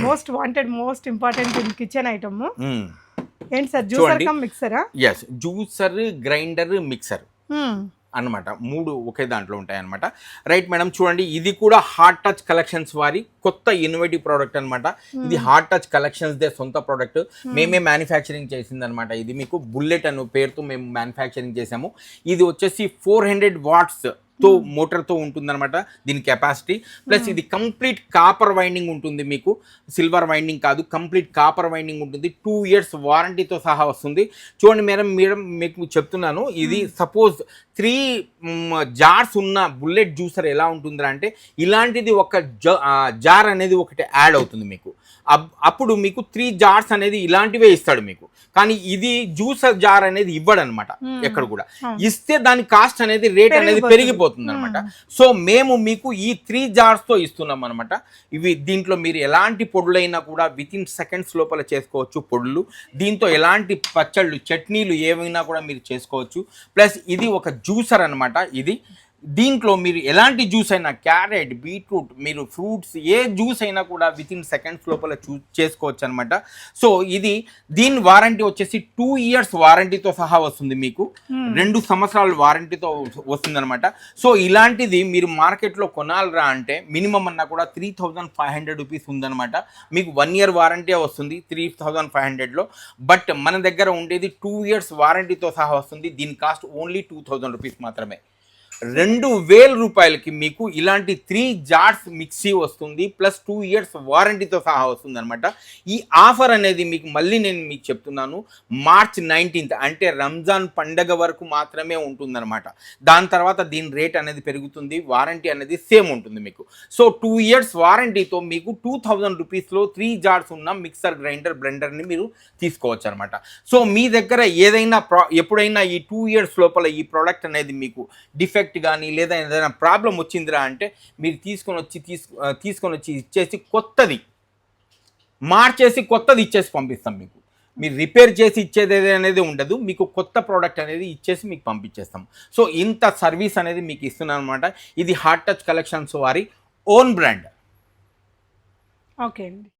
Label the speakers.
Speaker 1: Most wanted most important in kitchen item. ఏంటి sir, juicer cum మిక్సరా?
Speaker 2: Yes, juicer, grinder, mixer అన్నమాట, 3 ఒకే దాంట్లో ఉంటాయి అనమాట. రైట్ మేడం, చూడండి ఇది కూడా హార్ట్ టచ్ కలెక్షన్స్ వారి కొత్త ఇన్నోవేటివ్ ప్రోడక్ట్ అనమాట. ఇది హార్ట్ టచ్ కలెక్షన్స్ దే సొంత ప్రోడక్ట్, మేమే మ్యానుఫ్యాక్చరింగ్ చేసింది అనమాట. ఇది మీకు బుల్లెట్ అనే పేరుతో మేము మ్యానుఫ్యాక్చరింగ్ చేసాము. ఇది వచ్చేసి 400 వాట్స్ తో మోటార్తో ఉంటుందన్నమాట దీని కెపాసిటీ. ప్లస్ ఇది కంప్లీట్ కాపర్ వైండింగ్ ఉంటుంది, మీకు సిల్వర్ వైండింగ్ కాదు, కంప్లీట్ కాపర్ వైండింగ్ ఉంటుంది. 2 years వారంటీతో సహా వస్తుంది. చూడండి మేడం మీకు చెప్తున్నాను, ఇది సపోజ్ 3 జార్స్ ఉన్న బుల్లెట్ జ్యూసర్ ఎలా ఉంటుందిరా అంటే ఇలాంటిది ఒక జార్ అనేది ఒకటి యాడ్ అవుతుంది మీకు. అప్పుడు మీకు 3 జార్స్ అనేది ఇలాంటివే ఇస్తాడు మీకు. కానీ ఇది జ్యూసర్ జార్ అనేది ఇవ్వడు అనమాట ఎక్కడ కూడా. ఇస్తే దాని కాస్ట్ అనేది రేట్ అనేది పెరిగిపోతుంది అనమాట. సో మేము మీకు ఈ 3 జార్స్ తో ఇస్తున్నాం అనమాట. ఇవి దీంట్లో మీరు ఎలాంటి పొడులైనా కూడా వితిన్ సెకండ్స్ లోపల చేసుకోవచ్చు పొడులు. దీంతో ఎలాంటి పచ్చళ్ళు, చట్నీలు ఏమైనా కూడా మీరు చేసుకోవచ్చు. ప్లస్ ఇది ఒక జ్యూసర్ అనమాట. ఇది దీంట్లో మీరు ఎలాంటి జ్యూస్ అయినా, క్యారెట్, బీట్రూట్, మీరు ఫ్రూట్స్ ఏ జ్యూస్ అయినా కూడా వితిన్ సెకండ్స్ లోపల చేసుకోవచ్చు అనమాట. సో ఇది దీని వారంటీ వచ్చేసి 2 years వారంటీతో సహా వస్తుంది మీకు. 2 సంవత్సరాల వారంటీతో వస్తుంది అనమాట. సో ఇలాంటిది మీరు మార్కెట్లో కొనాలరా అంటే మినిమం అన్నా కూడా 3500 రూపీస్ ఉందన్నమాట. మీకు 1 year వారంటీ వస్తుంది 3500లో. బట్ మన దగ్గర ఉండేది 2 years వారంటీతో సహా వస్తుంది. దీని కాస్ట్ ఓన్లీ 2000 రూపీస్ మాత్రమే. 2000 రూపాయలకి మీకు ఇలాంటి 3 జార్స్ మిక్సీ వస్తుంది. ప్లస్ 2 years వారంటీతో సహా వస్తుంది అనమాట. ఈ ఆఫర్ అనేది మీకు మళ్ళీ నేను మీకు చెప్తున్నాను, March 19th అంటే రంజాన్ పండగ వరకు మాత్రమే ఉంటుందన్నమాట. దాని తర్వాత దీని రేట్ అనేది పెరుగుతుంది, వారంటీ అనేది సేమ్ ఉంటుంది మీకు. సో 2 years వారంటీతో మీకు 2000 రూపీస్లో 3 జార్స్ ఉన్న మిక్సర్, గ్రైండర్, బ్లెండర్ని మీరు తీసుకోవచ్చు అనమాట. సో మీ దగ్గర ఏదైనా ఎప్పుడైనా ఈ 2 years లోపల ఈ ప్రోడక్ట్ అనేది మీకు డిఫెక్ట్ కానీ లేదా ఏదైనా ప్రాబ్లం వచ్చిందిరా అంటే మీరు తీసుకొని వచ్చి ఇచ్చేసి కొత్తది మార్చేసి కొత్తది ఇచ్చేసి పంపిస్తాం మీకు. మీరు రిపేర్ చేసి ఇచ్చేది అనేది ఉండదు, మీకు కొత్త ప్రోడక్ట్ అనేది ఇచ్చేసి మీకు పంపించేస్తాం. సో ఇంత సర్వీస్ అనేది మీకు ఇస్తున్నాను అనమాట. ఇది హార్ట్ టచ్ కలెక్షన్స్ వారి ఓన్ బ్రాండ్.
Speaker 1: ఓకే అండి.